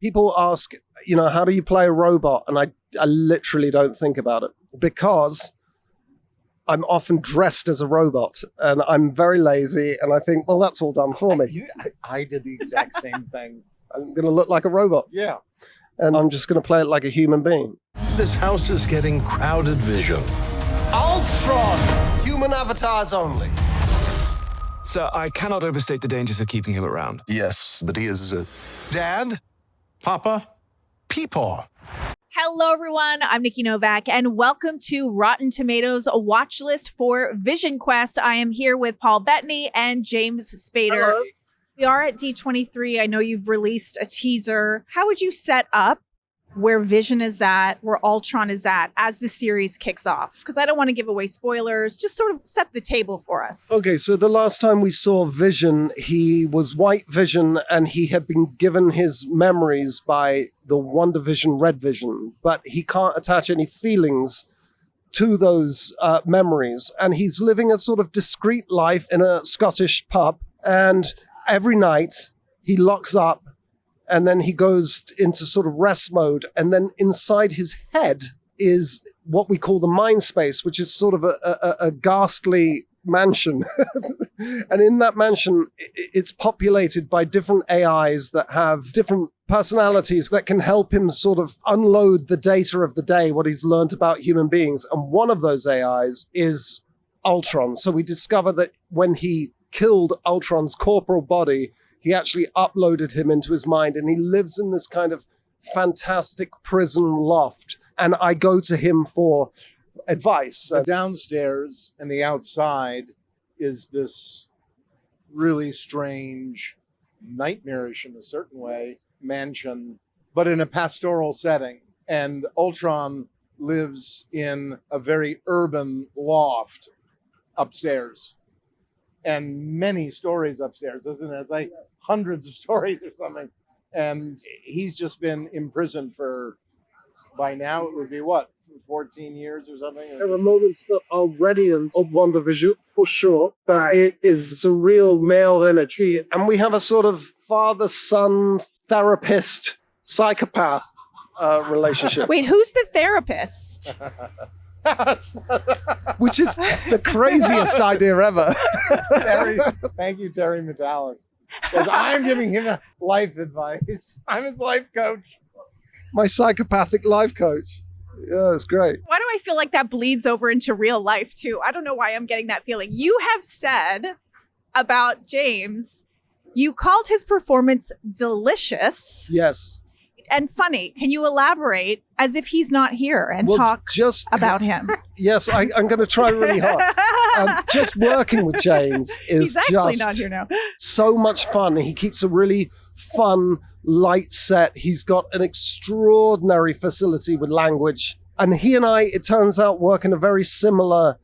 People ask, how do you play a robot? And I literally don't think about it because I'm often dressed as a robot and I'm very lazy and I think, well, that's all done for me. I did the exact same thing. I'm going to look like a robot. Yeah. And I'm just going to play it like a human being. This house is getting crowded vision. Ultron! Human avatars only. Sir, I cannot overstate the dangers of keeping him around. Yes, but he is Dad? Papa? Peepaw. Hello, everyone. I'm Nikki Novak, and welcome to Rotten Tomatoes, a watch list for VisionQuest. I am here with Paul Bettany and James Spader. Hello. We are at D23. I know you've released a teaser. How would you set up where Vision is at, where Ultron is at, as the series kicks off? Because I don't want to give away spoilers. Just sort of set the table for us. Okay, so the last time we saw Vision, he was White Vision, and he had been given his memories by the WandaVision Red Vision, but he can't attach any feelings to those memories. And he's living a sort of discreet life in a Scottish pub, and every night he locks up, and then he goes into sort of rest mode. And then inside his head is what we call the mind space, which is sort of a ghastly mansion. And in that mansion, it's populated by different AIs that have different personalities that can help him sort of unload the data of the day, what he's learned about human beings. And one of those AIs is Ultron. So we discover that when he killed Ultron's corporal body, he actually uploaded him into his mind, and he lives in this kind of fantastic prison loft. And I go to him for advice. The downstairs and the outside is this really strange, nightmarish in a certain way, mansion, but in a pastoral setting. And Ultron lives in a very urban loft upstairs. And many stories upstairs, isn't it? It's like hundreds of stories or something. And he's just been imprisoned for, by now it would be what, 14 years or something? There are moments that are radiant of WandaVision, for sure, but it is a real male energy. And we have a sort of father-son, therapist, psychopath relationship. Wait, who's the therapist? Which is the craziest idea ever. Terry, thank you, Terry Metalis. Because I'm giving him life advice. I'm his life coach. My psychopathic life coach. Yeah, that's great. Why do I feel like that bleeds over into real life, too? I don't know why I'm getting that feeling. You have said about James, you called his performance delicious. Yes. And funny. Can you elaborate as if he's not here and talk about him? Yes, I'm going to try really hard. Just working with James is he's actually just not here now. So much fun. He keeps a really fun, light set. He's got an extraordinary facility with language. And he and I, it turns out, work in a very similar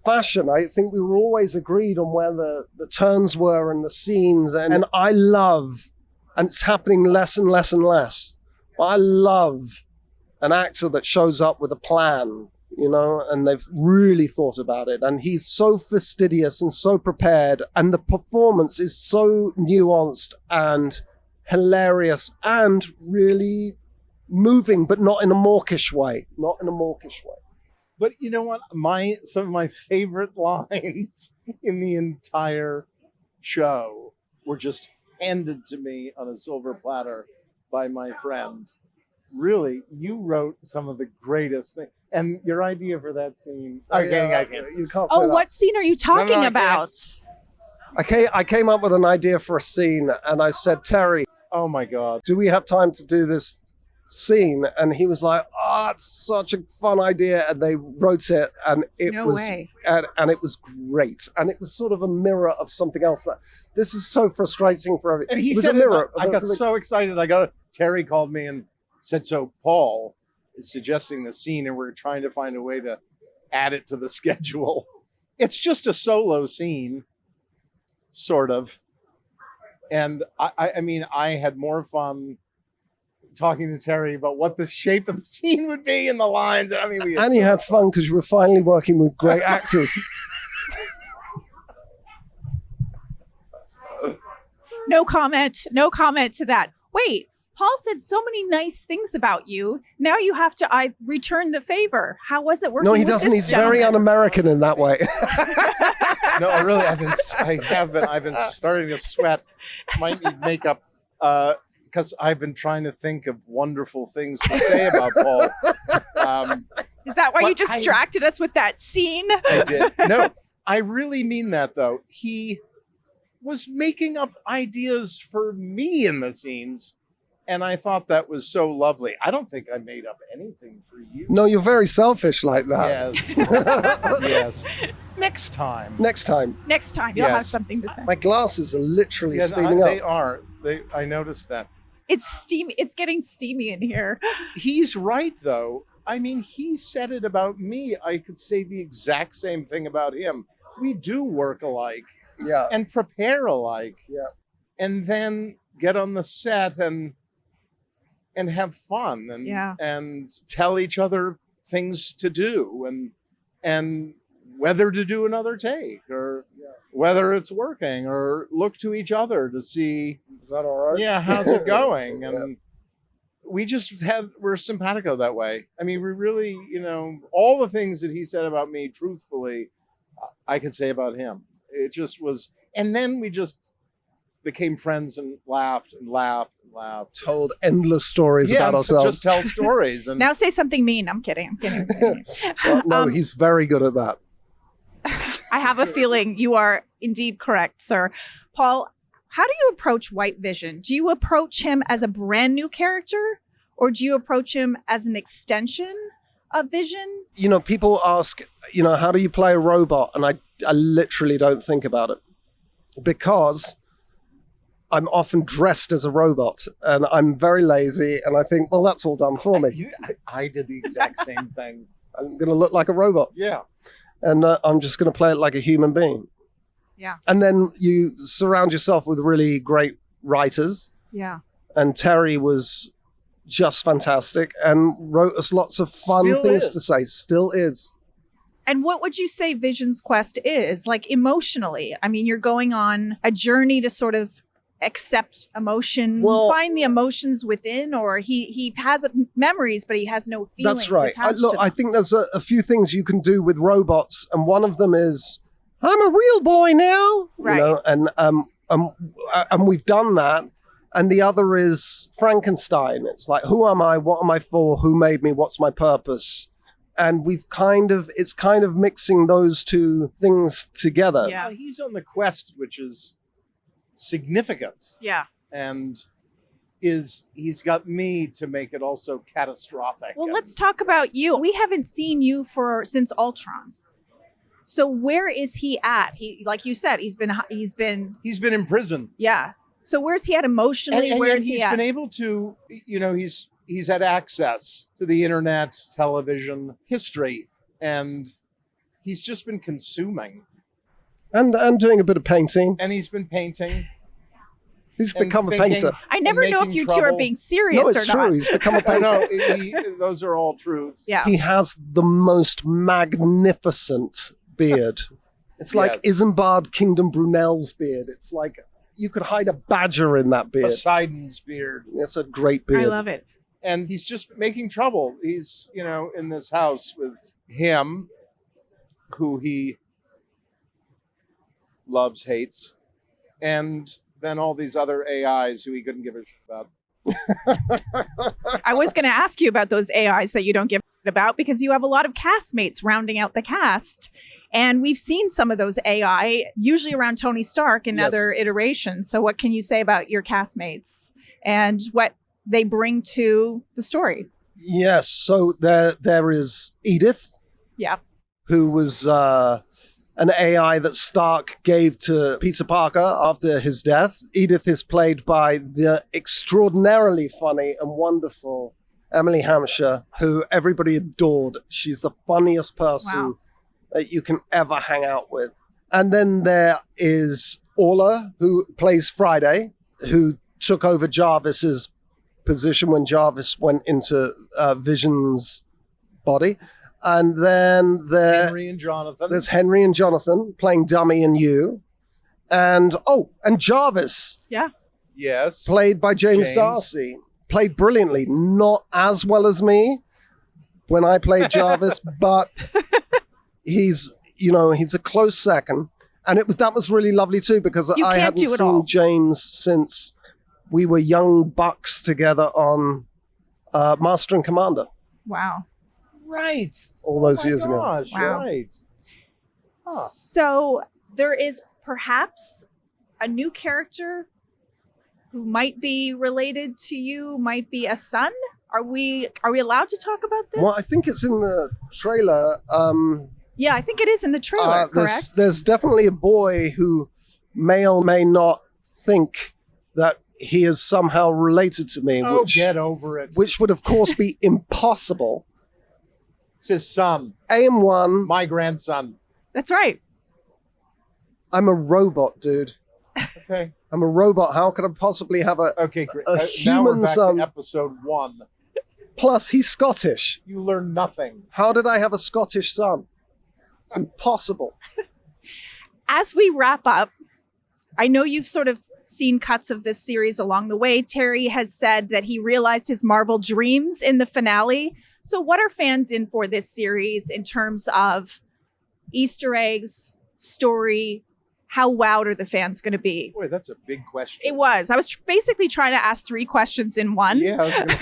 fashion. I think we were always agreed on where the turns were and the scenes. And I love... And it's happening less and less and less. But I love an actor that shows up with a plan, and they've really thought about it. And he's so fastidious and so prepared. And the performance is so nuanced and hilarious and really moving, but not in a mawkish way. Not in a mawkish way. But you know what? Some of my favorite lines in the entire show were just handed to me on a silver platter by my friend. Really, you wrote some of the greatest things. And your idea for that scene... I can't. You can't say that. What scene are you talking about? I came up with an idea for a scene, and I said, Terry... Oh, my God. Do we have time to do this scene? And he was like, it's such a fun idea. And they wrote it, and it and it was great. And it was sort of a mirror of something else. That this is so frustrating for everyone. And he said, I got so excited. Terry called me and said, so Paul is suggesting the scene, and we're trying to find a way to add it to the schedule. It's just a solo scene, sort of. And I mean, I had more fun talking to Terry about what the shape of the scene would be and the lines. I mean, you had fun because you were finally working with great actors. No comment to that. wait, Paul said so many nice things about you. Now you have to return the favor. How was it working? No, he with doesn't. this He's very gentleman? un-American in that way. No, I really I've been starting to sweat. Might need makeup because I've been trying to think of wonderful things to say about Paul. Is that why you But distracted us with that scene? I did. No, I really mean that though. He was making up ideas for me in the scenes, and I thought that was so lovely. I don't think I made up anything for you. No, you're very selfish like that. Yes. Yes. Next time. Next time. Next time you'll have Yes. something to say. My glasses are literally Yeah, steaming they up. are. I noticed that. It's steamy. It's getting steamy in here. He's right, though. I mean, he said it about me. I could say the exact same thing about him. We do work alike Yeah. and prepare alike. Yeah. And then get on the set and have fun and tell each other things to do and whether to do another take or whether it's working or look to each other to see, Is that all right? yeah, how's it going? And we're simpatico that way. I mean, we really, all the things that he said about me, truthfully, I can say about him. It just was, and then we just became friends and laughed and laughed and laughed. Told endless stories about ourselves. Just tell stories. And Now say something mean. I'm kidding. I'm kidding. Well, no, he's very good at that. I have a feeling you are indeed correct, sir. Paul, how do you approach White Vision? Do you approach him as a brand new character, or do you approach him as an extension of Vision? People ask, how do you play a robot? And I literally don't think about it because I'm often dressed as a robot and I'm very lazy and I think, well, that's all done for me. I did the exact same thing. I'm going to look like a robot. Yeah. And I'm just going to play it like a human being. Yeah. And then you surround yourself with really great writers. Yeah. And Terry was just fantastic and wrote us lots of fun Still things is. to say. Still is. And what would you say Vision's quest is, like emotionally? I mean, you're going on a journey to sort of accept emotion, Well- find the emotions within, or he has memories, but he has no feelings That's right. attached Look, to I them. think there's a few things you can do with robots, and one of them is, I'm a real boy now, Right. and we've done that. And the other is Frankenstein. It's like, who am I? What am I for? Who made me? What's my purpose? And it's kind of mixing those two things together. Yeah. Well, he's on the quest, which is significant. Yeah. And he's got me to make it also catastrophic. Well, And let's talk about you. We haven't seen you since Ultron. So where is he at? He, like you said, he's been in prison. yeah. So where's he at emotionally? And Where's he's he at? been able to, he's had access to the internet, television, history, and he's just been consuming. And doing a bit of painting. And he's been painting. He's and become a thinking painter. I never and know if making you two are trouble. being serious No, it's or true. not. He's become a I painter. know, those are all truths. Yeah. He has the most magnificent beard. It's like Yes. Isambard Kingdom Brunel's beard. It's like you could hide a badger in that beard. Poseidon's beard. It's a great beard. I love it. And he's just making trouble. He's, in this house with him, who he loves, hates, and then all these other AIs who he couldn't give a shit about. I was going to ask you about those AIs that you don't give a shit about because you have a lot of castmates rounding out the cast. And we've seen some of those AI, usually around Tony Stark in Yes. other iterations. So what can you say about your castmates and what they bring to the story? Yes. So there is Edith, Yeah. who was an AI that Stark gave to Peter Parker after his death. Edith is played by the extraordinarily funny and wonderful Emily Hampshire, who everybody adored. She's the funniest person Wow. that you can ever hang out with. And then there is Orla, who plays Friday, who took over Jarvis's position when Jarvis went into Vision's body. And then Henry and Jonathan. there's Henry and Jonathan playing Dummy and you. And Jarvis. Yeah. Yes. played by James James. Darcy. Played brilliantly. Not as well as me when I played Jarvis, but he's a close second. And that was really lovely too, because You I can't hadn't do it all. seen James since we were young bucks together on Master and Commander Wow. Right. all those Oh my years ago. gosh, Wow. right. Huh. So there is perhaps a new character who might be related to you, might be a son. Are we allowed to talk about this? Well, I think it's in the trailer. Yeah, I think it is in the trailer, correct? There's definitely a boy who may or may not think that he is somehow related to me, Oh, get over it. which would of course be impossible. It's his son, AM1, my grandson. That's right. I'm a robot, dude. Okay. I'm a robot. How could I possibly have a... Okay, great. A Now we're human back son. to episode 1. Plus, he's Scottish. You learn nothing. How did I have a Scottish son? It's impossible. As we wrap up, I know you've sort of seen cuts of this series along the way. Terry has said that he realized his Marvel dreams in the finale. So what are fans in for this series in terms of Easter eggs, story? How wowed are the fans going to be? Boy, that's a big question. It was. I was basically trying to ask 3 questions in one. Yeah, I was going to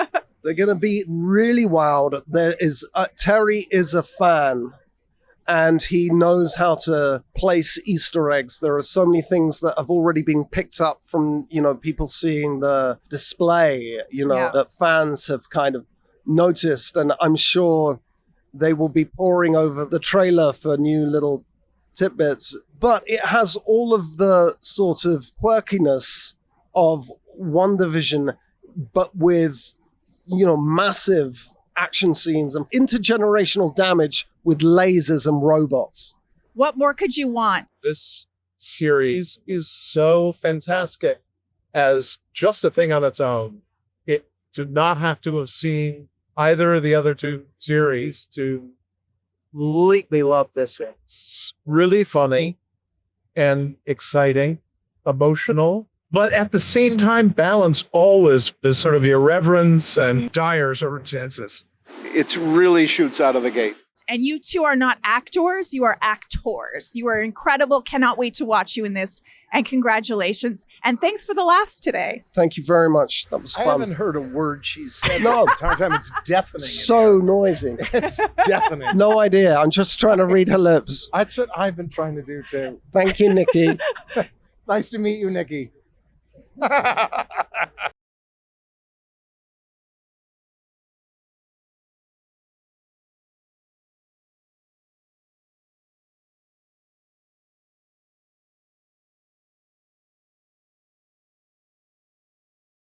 say. They're going to be really wild. Terry is a fan, and he knows how to place Easter eggs. There are so many things that have already been picked up from, people seeing the display, Yeah. that fans have kind of noticed. And I'm sure they will be poring over the trailer for new little tidbits. But it has all of the sort of quirkiness of WandaVision, but with massive action scenes and intergenerational damage with lasers and robots. What more could you want? This series is so fantastic as just a thing on its own. It did not have to have seen either of the other 2 series to completely love this one. It's really funny and exciting, emotional, but at the same time, balance always the sort of irreverence and dire circumstances. It really shoots out of the gate. And you 2 are not actors, you are actors. You are incredible. Cannot wait to watch you in this. And congratulations. And thanks for the laughs today. Thank you very much. That was I fun. haven't heard a word she's said No. this entire time. It's deafening. in So noisy. here. It's deafening. No idea. I'm just trying to read her lips. That's what I've been trying to do too. Thank you, Nikki. Nice to meet you, Nikki.